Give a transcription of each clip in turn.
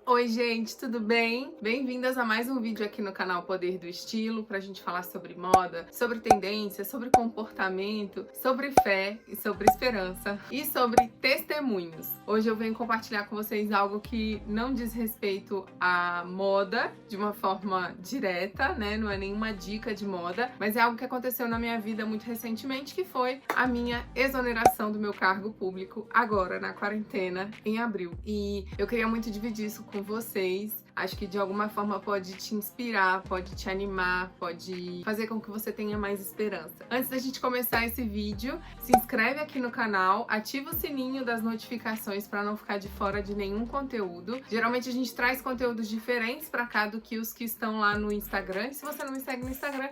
Oi, gente, tudo bem? Bem-vindas a mais um vídeo aqui no canal Poder do Estilo, pra gente falar sobre moda, sobre tendência, sobre comportamento, sobre fé e sobre esperança e sobre testemunhos. Hoje eu venho compartilhar com vocês algo que não diz respeito à moda de uma forma direta, né? Não é nenhuma dica de moda, mas é algo que aconteceu na minha vida muito recentemente, que foi a minha exoneração do meu cargo público agora na quarentena em abril. E eu queria muito dividir isso com vocês. Acho que de alguma forma pode te inspirar, pode te animar, pode fazer com que você tenha mais esperança. Antes da gente começar esse vídeo, se inscreve aqui no canal, ativa o sininho das notificações para não ficar de fora de nenhum conteúdo. Geralmente a gente traz conteúdos diferentes para cá do que os que estão lá no Instagram. E se você não me segue no Instagram,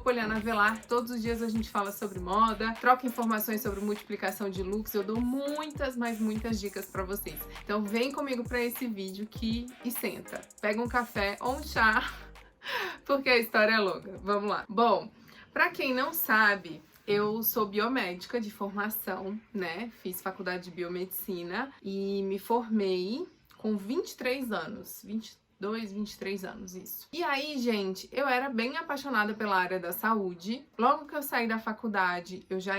@PolianaVelar. Todos os dias a gente fala sobre moda, troca informações sobre multiplicação de looks. Eu dou muitas, mas muitas dicas para vocês. Então vem comigo para esse vídeo e senta. Pega um café ou um chá, porque a história é longa. Vamos lá. Bom, para quem não sabe, eu sou biomédica de formação, né? Fiz faculdade de biomedicina e me formei com 23 anos. 23 anos, isso. E aí, gente, eu era bem apaixonada pela área da saúde. Logo que eu saí da faculdade, eu já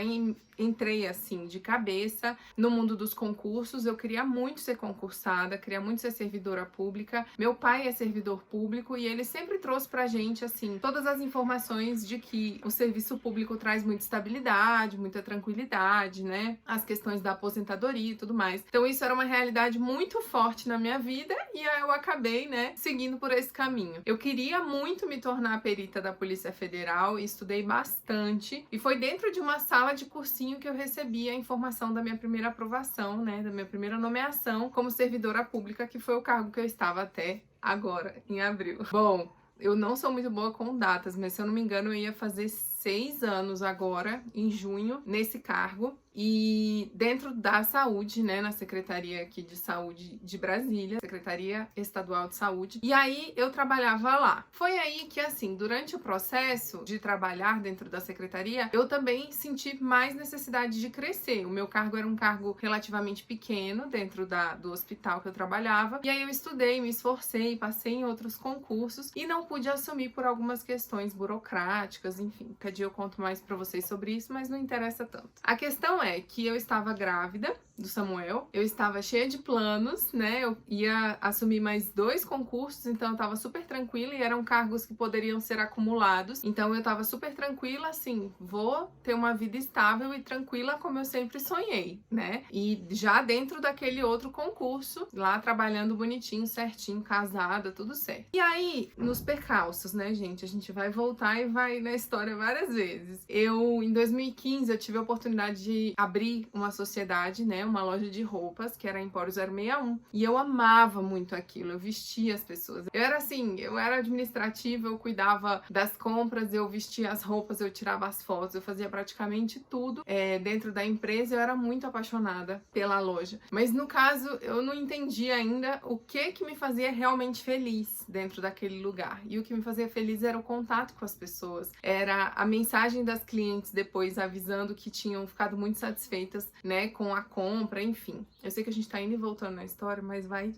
entrei assim de cabeça no mundo dos concursos. Eu queria muito ser concursada, queria muito ser servidora pública. Meu pai é servidor público e ele sempre trouxe pra gente assim todas as informações de que o serviço público traz muita estabilidade, muita tranquilidade, né? As questões da aposentadoria e tudo mais. Então isso era uma realidade muito forte na minha vida e aí eu acabei, né, seguindo por esse caminho. Eu queria muito me tornar perita da Polícia Federal e estudei bastante. E foi dentro de uma sala de cursinho que eu recebi a informação da minha primeira aprovação, né, da minha primeira nomeação como servidora pública, que foi o cargo que eu estava até agora, em abril. Bom, eu não sou muito boa com datas, mas se eu não me engano eu ia fazer 6 anos agora, em junho, nesse cargo. E dentro da saúde, né, na Secretaria aqui de Saúde de Brasília, Secretaria Estadual de Saúde. E aí eu trabalhava lá. Foi aí que, assim, durante o processo de trabalhar dentro da secretaria, eu também senti mais necessidade de crescer. O meu cargo era um cargo relativamente pequeno dentro do hospital que eu trabalhava. E aí eu estudei, me esforcei, passei em outros concursos e não pude assumir por algumas questões burocráticas, enfim. Cada dia eu conto mais pra vocês sobre isso, mas não interessa tanto. A questão é que eu estava grávida do Samuel, eu estava cheia de planos, né? Eu ia assumir mais 2 concursos, então eu tava super tranquila e eram cargos que poderiam ser acumulados. Então eu tava super tranquila, assim, vou ter uma vida estável e tranquila como eu sempre sonhei, né? E já dentro daquele outro concurso, lá trabalhando bonitinho, certinho, casada, tudo certo. E aí, nos percalços, né, gente? A gente vai voltar e vai na história várias vezes. Em 2015, eu tive a oportunidade de abrir uma sociedade, né, uma loja de roupas, que era a Empório 061, e eu amava muito aquilo, eu vestia as pessoas. Eu era assim, eu era administrativa, eu cuidava das compras, eu vestia as roupas, eu tirava as fotos, eu fazia praticamente tudo dentro da empresa. Eu era muito apaixonada pela loja, mas no caso, eu não entendi ainda o que me fazia realmente feliz dentro daquele lugar, e o que me fazia feliz era o contato com as pessoas, era a mensagem das clientes depois avisando que tinham ficado muito satisfeitas, né, com a compra, enfim. Eu sei que a gente tá indo e voltando na história, mas vai,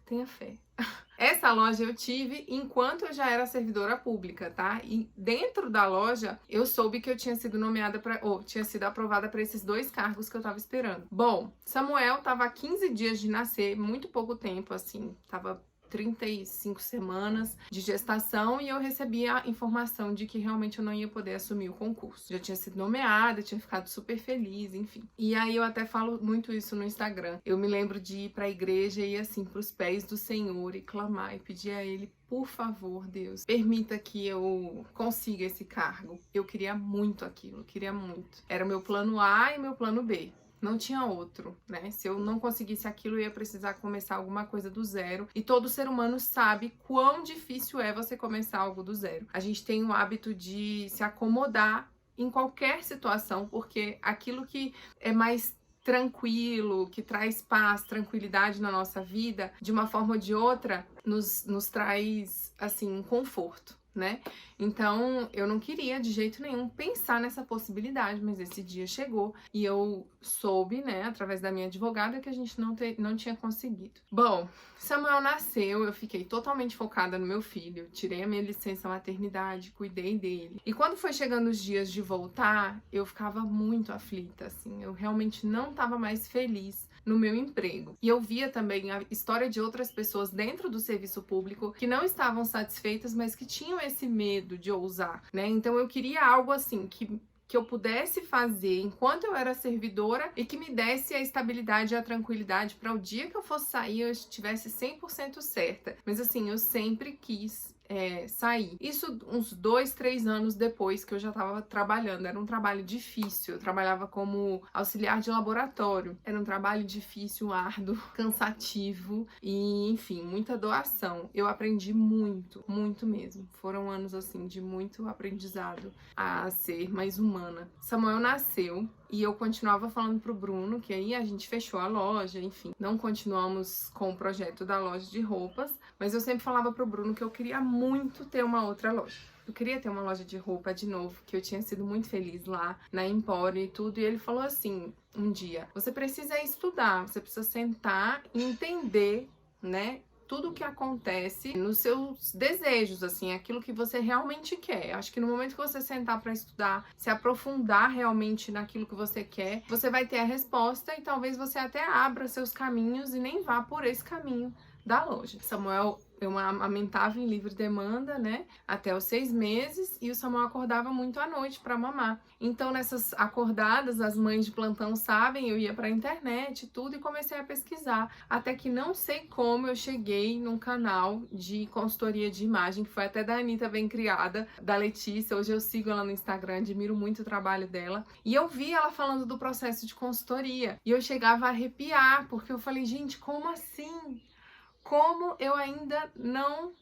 tenha fé. Essa loja eu tive enquanto eu já era servidora pública, tá? E dentro da loja eu soube que eu tinha sido nomeada tinha sido aprovada para esses 2 cargos que eu tava esperando. Bom, Samuel tava há 15 dias de nascer, muito pouco tempo, assim, tava 35 semanas de gestação, e eu recebi a informação de que realmente eu não ia poder assumir o concurso. Já tinha sido nomeada, tinha ficado super feliz, enfim. E aí eu até falo muito isso no Instagram. Eu me lembro de ir pra igreja e ir assim pros pés do Senhor e clamar e pedir a Ele: por favor, Deus, permita que eu consiga esse cargo. Eu queria muito aquilo, eu queria muito. Era o meu plano A e meu plano B. Não tinha outro, né? Se eu não conseguisse aquilo, eu ia precisar começar alguma coisa do zero. E todo ser humano sabe quão difícil é você começar algo do zero. A gente tem o hábito de se acomodar em qualquer situação, porque aquilo que é mais tranquilo, que traz paz, tranquilidade na nossa vida, de uma forma ou de outra, nos traz, assim, um conforto. né? Então, eu não queria de jeito nenhum pensar nessa possibilidade, mas esse dia chegou e eu soube, né, através da minha advogada, que a gente não tinha conseguido. Bom, Samuel nasceu, eu fiquei totalmente focada no meu filho, tirei a minha licença maternidade, cuidei dele. E quando foi chegando os dias de voltar, eu ficava muito aflita, assim, eu realmente não estava mais feliz no meu emprego. E eu via também a história de outras pessoas dentro do serviço público que não estavam satisfeitas, mas que tinham esse medo de ousar, né? Então eu queria algo assim que eu pudesse fazer enquanto eu era servidora e que me desse a estabilidade e a tranquilidade para o dia que eu fosse sair eu estivesse 100% certa. Mas assim, eu sempre quis sair. Isso uns 2, 3 anos depois que eu já estava trabalhando. Era um trabalho difícil. Eu trabalhava como auxiliar de laboratório. Era um trabalho difícil, árduo, cansativo e, enfim, muita doação. Eu aprendi muito, muito mesmo. Foram anos, assim, de muito aprendizado a ser mais humana. Samuel nasceu e eu continuava falando pro Bruno que aí a gente fechou a loja, enfim, não continuamos com o projeto da loja de roupas, mas eu sempre falava pro Bruno que eu queria muito ter uma outra loja. Eu queria ter uma loja de roupa de novo, que eu tinha sido muito feliz lá na Empório e tudo, e ele falou assim, um dia, você precisa estudar, você precisa sentar e entender, né, tudo o que acontece nos seus desejos, assim, aquilo que você realmente quer. Acho que no momento que você sentar para estudar, se aprofundar realmente naquilo que você quer, você vai ter a resposta e talvez você até abra seus caminhos e nem vá por esse caminho da loja. Samuel, eu amamentava em livre demanda, né, até os 6 meses, e o Samuel acordava muito à noite para mamar. Então, nessas acordadas, as mães de plantão sabem, eu ia para a internet e tudo, e comecei a pesquisar, até que não sei como eu cheguei num canal de consultoria de imagem, que foi até da Anitta Bem Criada, da Letícia. Hoje eu sigo ela no Instagram, admiro muito o trabalho dela, e eu vi ela falando do processo de consultoria, e eu chegava a arrepiar, porque eu falei, gente, como assim? Como eu ainda não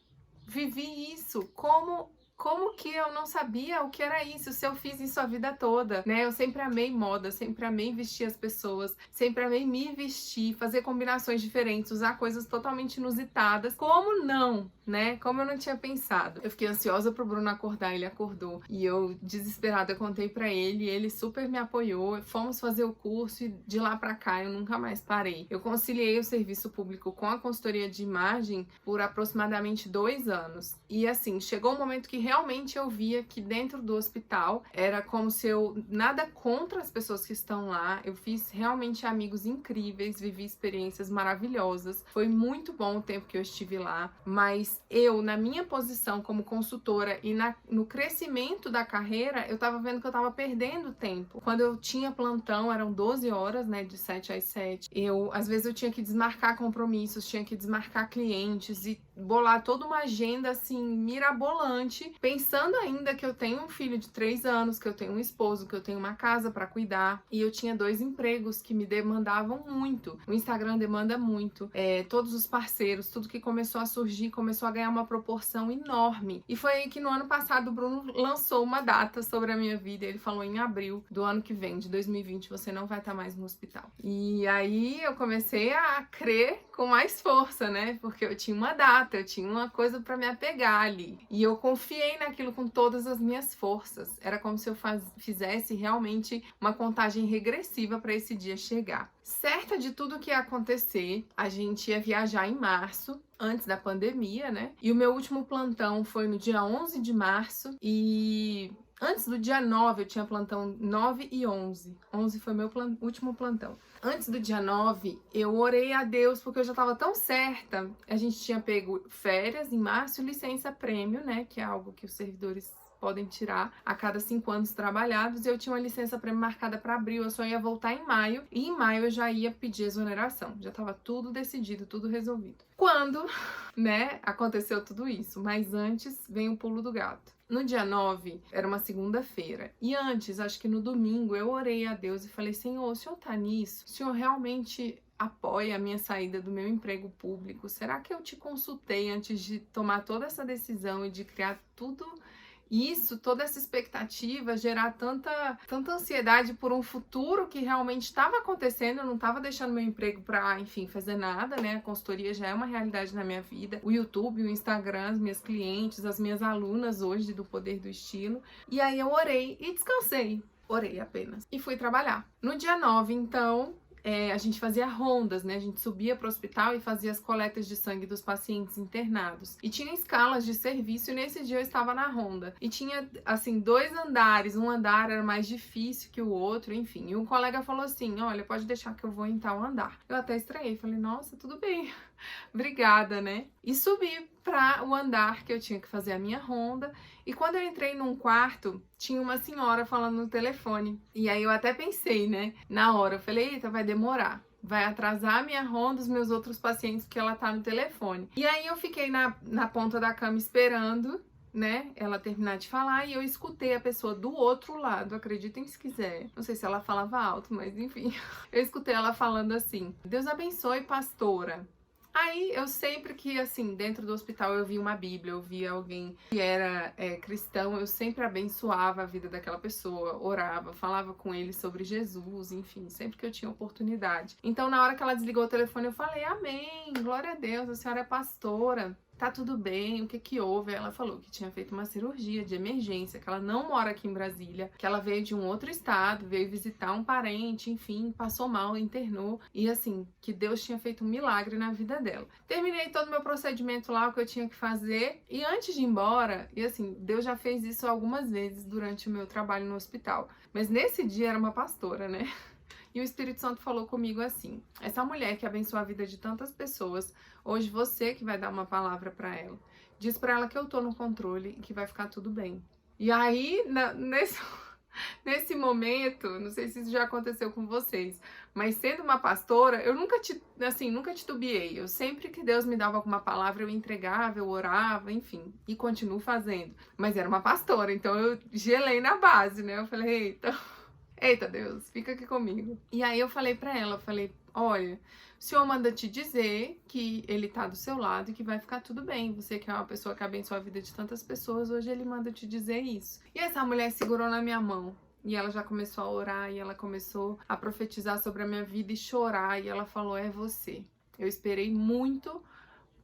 vivi isso? Como que eu não sabia o que era isso, se eu fiz isso a vida toda, né? Eu sempre amei moda, sempre amei vestir as pessoas, sempre amei me vestir, fazer combinações diferentes, usar coisas totalmente inusitadas. Como não, né? Como eu não tinha pensado. Eu fiquei ansiosa pro Bruno acordar, ele acordou. E eu, desesperada, contei pra ele, ele super me apoiou. Fomos fazer o curso e de lá pra cá eu nunca mais parei. Eu conciliei o serviço público com a consultoria de imagem por aproximadamente 2 anos. E assim, chegou um momento que realmente eu via que dentro do hospital era como se eu, nada contra as pessoas que estão lá, eu fiz realmente amigos incríveis, vivi experiências maravilhosas, foi muito bom o tempo que eu estive lá, mas eu, na minha posição como consultora e no crescimento da carreira, eu tava vendo que eu tava perdendo tempo. Quando eu tinha plantão, eram 12 horas, né, de 7 às 7, às vezes eu tinha que desmarcar compromissos, tinha que desmarcar clientes e bolar toda uma agenda, assim, mirabolante, pensando ainda que eu tenho um filho de 3 anos, que eu tenho um esposo, que eu tenho uma casa para cuidar, e eu tinha 2 empregos que me demandavam muito. O Instagram demanda muito, todos os parceiros, tudo que começou a surgir, começou a ganhar uma proporção enorme. E foi aí que no ano passado o Bruno lançou uma data sobre a minha vida, ele falou em abril do ano que vem, de 2020, você não vai estar mais no hospital. E aí eu comecei a crer com mais força, né, porque eu tinha uma data, eu tinha uma coisa para me apegar ali. E eu confiei naquilo com todas as minhas forças. Era como se eu fizesse realmente uma contagem regressiva para esse dia chegar. Certa de tudo que ia acontecer, a gente ia viajar em março, antes da pandemia, né? E o meu último plantão foi no dia 11 de março e antes do dia 9, eu tinha plantão 9 e 11. 11 foi meu último plantão. Antes do dia 9, eu orei a Deus, porque eu já estava tão certa. A gente tinha pego férias em março, licença prêmio, né? Que é algo que os servidores podem tirar a cada 5 anos trabalhados. Eu tinha uma licença prêmio marcada para abril, eu só ia voltar em maio. E em maio eu já ia pedir exoneração. Já estava tudo decidido, tudo resolvido. Quando, né, aconteceu tudo isso. Mas antes vem o pulo do gato. No dia 9, era uma segunda-feira. E antes, acho que no domingo, eu orei a Deus e falei, Senhor, o Senhor tá nisso? O Senhor realmente apoia a minha saída do meu emprego público? Será que eu te consultei antes de tomar toda essa decisão e de criar tudo E isso, toda essa expectativa, gerar tanta ansiedade por um futuro que realmente estava acontecendo, eu não estava deixando meu emprego para, enfim, fazer nada, né? A consultoria já é uma realidade na minha vida. O YouTube, o Instagram, as minhas clientes, as minhas alunas hoje do Poder do Estilo. E aí eu orei e descansei. Orei apenas. E fui trabalhar. No dia 9, então, a gente fazia rondas, né? A gente subia para o hospital e fazia as coletas de sangue dos pacientes internados. E tinha escalas de serviço e nesse dia eu estava na ronda. E tinha, assim, 2 andares. Um andar era mais difícil que o outro, enfim. E um colega falou assim, olha, pode deixar que eu vou em tal andar. Eu até estranhei, falei, nossa, tudo bem. Obrigada, né? E subi para o andar que eu tinha que fazer a minha ronda. E quando eu entrei num quarto, tinha uma senhora falando no telefone. E aí eu até pensei, né? Na hora, eu falei, eita, vai demorar. Vai atrasar a minha ronda, os meus outros pacientes, porque ela tá no telefone. E aí eu fiquei na ponta da cama esperando, né, ela terminar de falar, e eu escutei a pessoa do outro lado, acreditem se quiser. Não sei se ela falava alto, mas enfim. Eu escutei ela falando assim, Deus abençoe, pastora. Aí, eu sempre que, assim, dentro do hospital eu via uma Bíblia, eu via alguém que era cristão, eu sempre abençoava a vida daquela pessoa, orava, falava com ele sobre Jesus, enfim, sempre que eu tinha oportunidade. Então, na hora que ela desligou o telefone, eu falei, amém, glória a Deus, a senhora é pastora. Tá tudo bem, o que que houve? Ela falou que tinha feito uma cirurgia de emergência, que ela não mora aqui em Brasília, que ela veio de um outro estado, veio visitar um parente, enfim, passou mal, internou, e assim, que Deus tinha feito um milagre na vida dela. Terminei todo o meu procedimento lá, o que eu tinha que fazer, e antes de ir embora, e assim, Deus já fez isso algumas vezes durante o meu trabalho no hospital, mas nesse dia era uma pastora, né? E o Espírito Santo falou comigo assim, essa mulher que abençoa a vida de tantas pessoas, hoje você que vai dar uma palavra pra ela. Diz pra ela que eu tô no controle e que vai ficar tudo bem. E aí, nesse momento, não sei se isso já aconteceu com vocês, mas sendo uma pastora, eu nunca titubeei. Eu sempre que Deus me dava alguma palavra, eu entregava, eu orava, enfim, e continuo fazendo. Mas era uma pastora, então eu gelei na base, né? Eu falei, eita Deus, fica aqui comigo. E aí eu falei pra ela, falei, olha, o Senhor manda te dizer que Ele tá do seu lado e que vai ficar tudo bem. Você que é uma pessoa que abençoa a vida de tantas pessoas, hoje Ele manda te dizer isso. E essa mulher segurou na minha mão. E ela já começou a orar, e ela começou a profetizar sobre a minha vida e chorar. E ela falou, é você. Eu esperei muito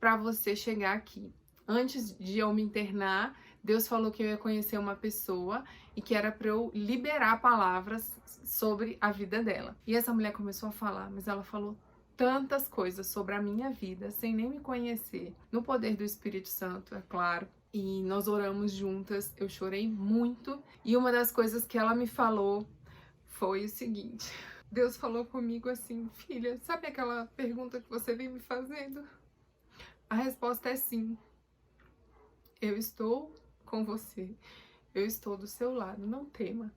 pra você chegar aqui. Antes de eu me internar, Deus falou que eu ia conhecer uma pessoa e que era para eu liberar palavras sobre a vida dela. E essa mulher começou a falar, mas ela falou tantas coisas sobre a minha vida, sem nem me conhecer, no poder do Espírito Santo, é claro. E nós oramos juntas, eu chorei muito. E uma das coisas que ela me falou foi o seguinte: Deus falou comigo assim, filha, sabe aquela pergunta que você vem me fazendo? A resposta é sim. Eu estou com você, eu estou do seu lado, não tema.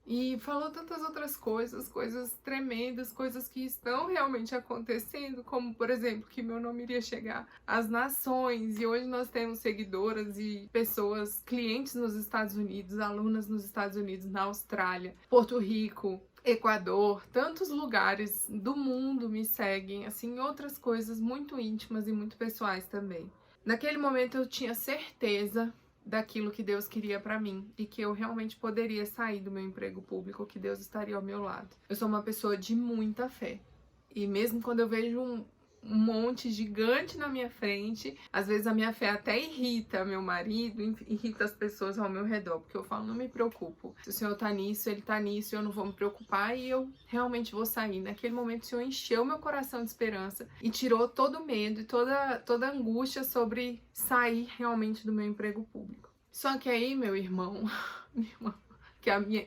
E falou tantas outras coisas, coisas tremendas, coisas que estão realmente acontecendo, como, por exemplo, que meu nome iria chegar às nações, e hoje nós temos seguidoras e pessoas, clientes nos Estados Unidos, alunas nos Estados Unidos, na Austrália, Porto Rico, Equador, tantos lugares do mundo me seguem, assim, outras coisas muito íntimas e muito pessoais também. Naquele momento eu tinha certeza daquilo que Deus queria pra mim e que eu realmente poderia sair do meu emprego público, que Deus estaria ao meu lado. Eu sou uma pessoa de muita fé e mesmo quando eu vejo um monte gigante na minha frente, às vezes a minha fé até irrita meu marido, irrita as pessoas ao meu redor, porque eu falo, não me preocupo, se o Senhor tá nisso, Ele tá nisso, eu não vou me preocupar e eu realmente vou sair. Naquele momento o Senhor encheu meu coração de esperança e tirou todo o medo e toda a angústia sobre sair realmente do meu emprego público. Só que aí, meu irmão, minha irmã,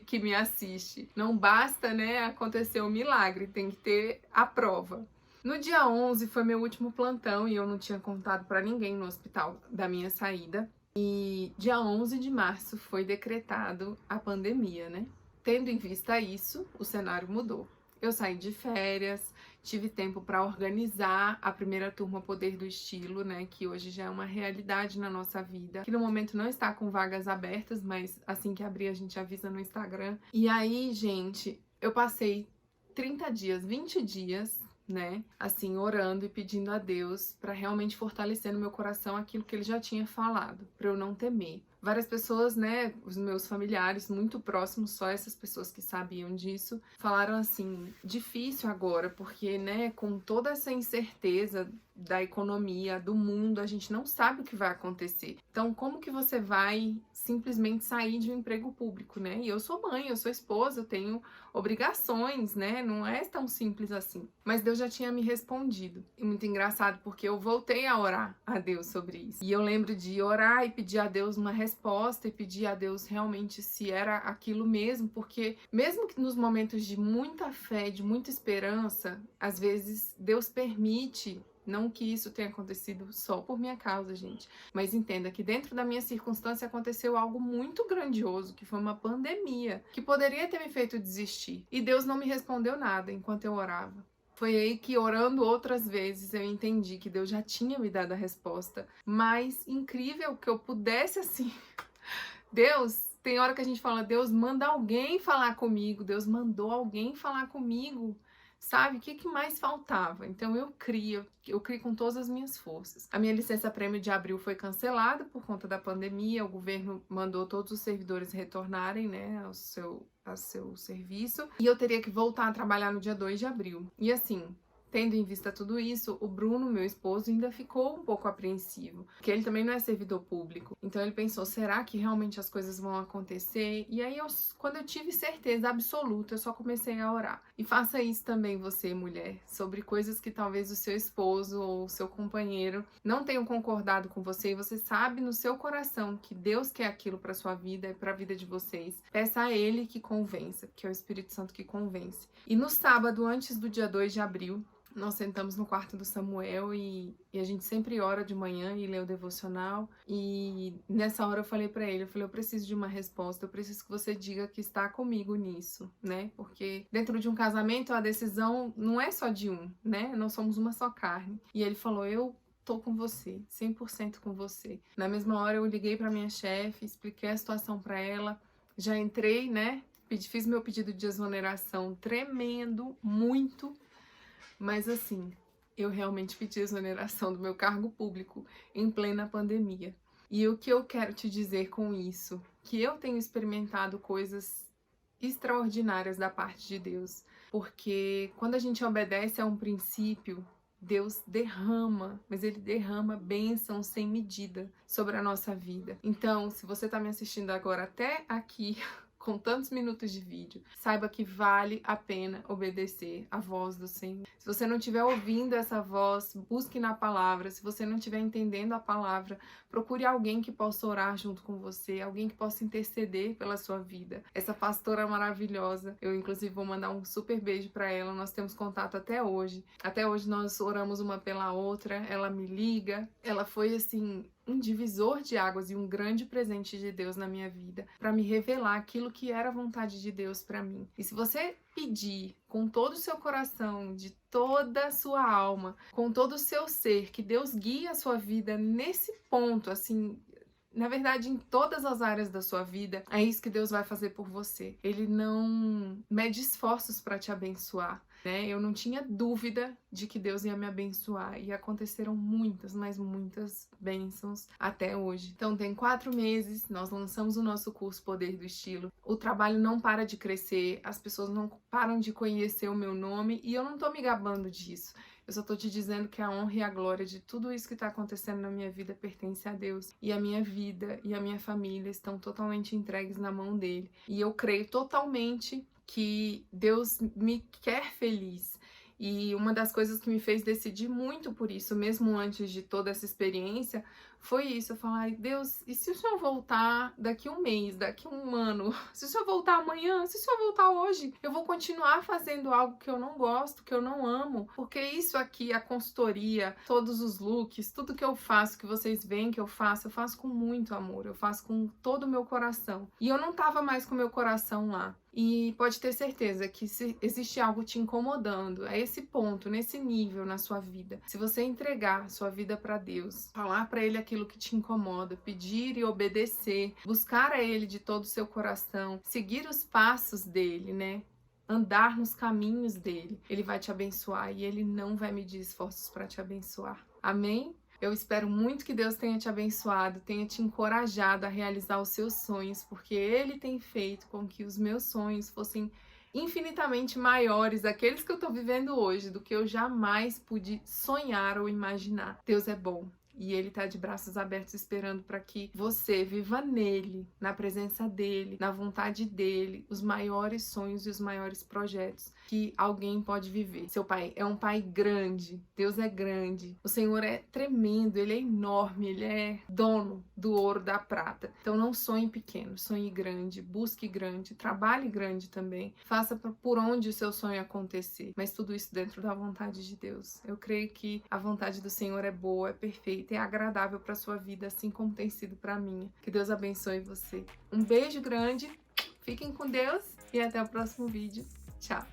que me assiste, não basta, né, acontecer o milagre, tem que ter a prova. No dia 11 foi meu último plantão e eu não tinha contado pra ninguém no hospital da minha saída. E dia 11 de março foi decretado a pandemia, né? Tendo em vista isso, o cenário mudou. Eu saí de férias, tive tempo para organizar a primeira turma Poder do Estilo, né? Que hoje já é uma realidade na nossa vida. Que no momento não está com vagas abertas, mas assim que abrir a gente avisa no Instagram. E aí, gente, eu passei 30 dias, 20 dias, né, assim, orando e pedindo a Deus para realmente fortalecer no meu coração aquilo que Ele já tinha falado, para eu não temer. várias pessoas, né, os meus familiares muito próximos, só essas pessoas que sabiam disso, falaram assim, difícil agora, porque, né, com toda essa incerteza da economia, do mundo, a gente não sabe o que vai acontecer. Então, como que você vai simplesmente sair de um emprego público, né? E eu sou mãe, eu sou esposa, eu tenho obrigações, né? Não é tão simples assim. Mas Deus já tinha me respondido. E muito engraçado, porque eu voltei a orar a Deus sobre isso. E eu lembro de orar e pedir a Deus uma resposta e pedir a Deus realmente se era aquilo mesmo, porque mesmo que nos momentos de muita fé, de muita esperança, às vezes Deus permite. Não que isso tenha acontecido só por minha causa, gente. Mas entenda que dentro da minha circunstância aconteceu algo muito grandioso, que foi uma pandemia, que poderia ter me feito desistir. E Deus não me respondeu nada enquanto eu orava. Foi aí que, orando outras vezes, eu entendi que Deus já tinha me dado a resposta. Mas incrível que eu pudesse, assim... Deus, tem hora que a gente fala, Deus manda alguém falar comigo. Deus mandou alguém falar comigo. Sabe, o que mais faltava? Então eu criei com todas as minhas forças. A minha licença-prêmio de abril foi cancelada por conta da pandemia, o governo mandou todos os servidores retornarem, né, ao seu serviço, e eu teria que voltar a trabalhar no dia 2 de abril. E assim, tendo em vista tudo isso, o Bruno, meu esposo, ainda ficou um pouco apreensivo, porque ele também não é servidor público. Então ele pensou, será que realmente as coisas vão acontecer? E aí, quando eu tive certeza absoluta, eu só comecei a orar. E faça isso também você, mulher, sobre coisas que talvez o seu esposo ou o seu companheiro não tenham concordado com você, e você sabe no seu coração que Deus quer aquilo para sua vida e para a vida de vocês. Peça a Ele que convença, que é o Espírito Santo que convence. E no sábado, antes do dia 2 de abril, nós sentamos no quarto do Samuel e a gente sempre ora de manhã e lê o devocional. E nessa hora eu falei pra ele, eu preciso de uma resposta, eu preciso que você diga que está comigo nisso, né? Porque dentro de um casamento a decisão não é só de um, né? Nós somos uma só carne. E ele falou, eu tô com você, 100% com você. Na mesma hora eu liguei pra minha chefe, expliquei a situação pra ela, já entrei, né? Fiz meu pedido de exoneração tremendo, muito. Mas assim, eu realmente pedi exoneração do meu cargo público em plena pandemia. E o que eu quero te dizer com isso? Que eu tenho experimentado coisas extraordinárias da parte de Deus. Porque quando a gente obedece a um princípio, Deus derrama, mas Ele derrama bênçãos sem medida sobre a nossa vida. Então, se você está me assistindo agora até aqui, com tantos minutos de vídeo, saiba que vale a pena obedecer a voz do Senhor. Se você não estiver ouvindo essa voz, busque na palavra. Se você não estiver entendendo a palavra, procure alguém que possa orar junto com você, alguém que possa interceder pela sua vida. Essa pastora maravilhosa, eu inclusive vou mandar um super beijo para ela, nós temos contato até hoje. Até hoje nós oramos uma pela outra, ela me liga. Ela foi assim um divisor de águas e um grande presente de Deus na minha vida, para me revelar aquilo que era a vontade de Deus para mim. E se você pedir com todo o seu coração, de toda a sua alma, com todo o seu ser, que Deus guie a sua vida nesse ponto, assim, na verdade, em todas as áreas da sua vida, é isso que Deus vai fazer por você. Ele não mede esforços para te abençoar, né? Eu não tinha dúvida de que Deus ia me abençoar. E aconteceram muitas, mas muitas bênçãos até hoje. Então, tem 4 meses, nós lançamos o nosso curso Poder do Estilo. O trabalho não para de crescer, as pessoas não param de conhecer o meu nome e eu não tô me gabando disso. Eu só tô te dizendo que a honra e a glória de tudo isso que tá acontecendo na minha vida pertence a Deus. E a minha vida e a minha família estão totalmente entregues na mão dele. E eu creio totalmente que Deus me quer feliz. E uma das coisas que me fez decidir muito por isso, mesmo antes de toda essa experiência, foi isso. Eu falei, Deus, e se o Senhor voltar daqui um mês, daqui um ano? Se o Senhor voltar amanhã? Se o Senhor voltar hoje? Eu vou continuar fazendo algo que eu não gosto, que eu não amo. Porque isso aqui, a consultoria, todos os looks, tudo que eu faço, que vocês veem que eu faço com muito amor. Eu faço com todo o meu coração. E eu não tava mais com o meu coração lá. E pode ter certeza que se existe algo te incomodando, a esse ponto, nesse nível na sua vida, se você entregar sua vida para Deus, falar para Ele aquilo que te incomoda, pedir e obedecer, buscar a Ele de todo o seu coração, seguir os passos dele, né? Andar nos caminhos dele, Ele vai te abençoar e Ele não vai medir esforços para te abençoar. Amém? Eu espero muito que Deus tenha te abençoado, tenha te encorajado a realizar os seus sonhos, porque Ele tem feito com que os meus sonhos fossem infinitamente maiores, aqueles que eu tô vivendo hoje, do que eu jamais pude sonhar ou imaginar. Deus é bom. E Ele tá de braços abertos esperando para que você viva nele, na presença dele, na vontade dele, os maiores sonhos e os maiores projetos que alguém pode viver. Seu pai é um pai grande, Deus é grande, o Senhor é tremendo, Ele é enorme, Ele é dono do ouro, da prata. Então não sonhe pequeno, sonhe grande, busque grande, trabalhe grande também, faça por onde o seu sonho acontecer, mas tudo isso dentro da vontade de Deus. Eu creio que a vontade do Senhor é boa, é perfeita, é agradável para sua vida, assim como tem sido para minha. Que Deus abençoe você. Um beijo grande, fiquem com Deus e até o próximo vídeo. Tchau!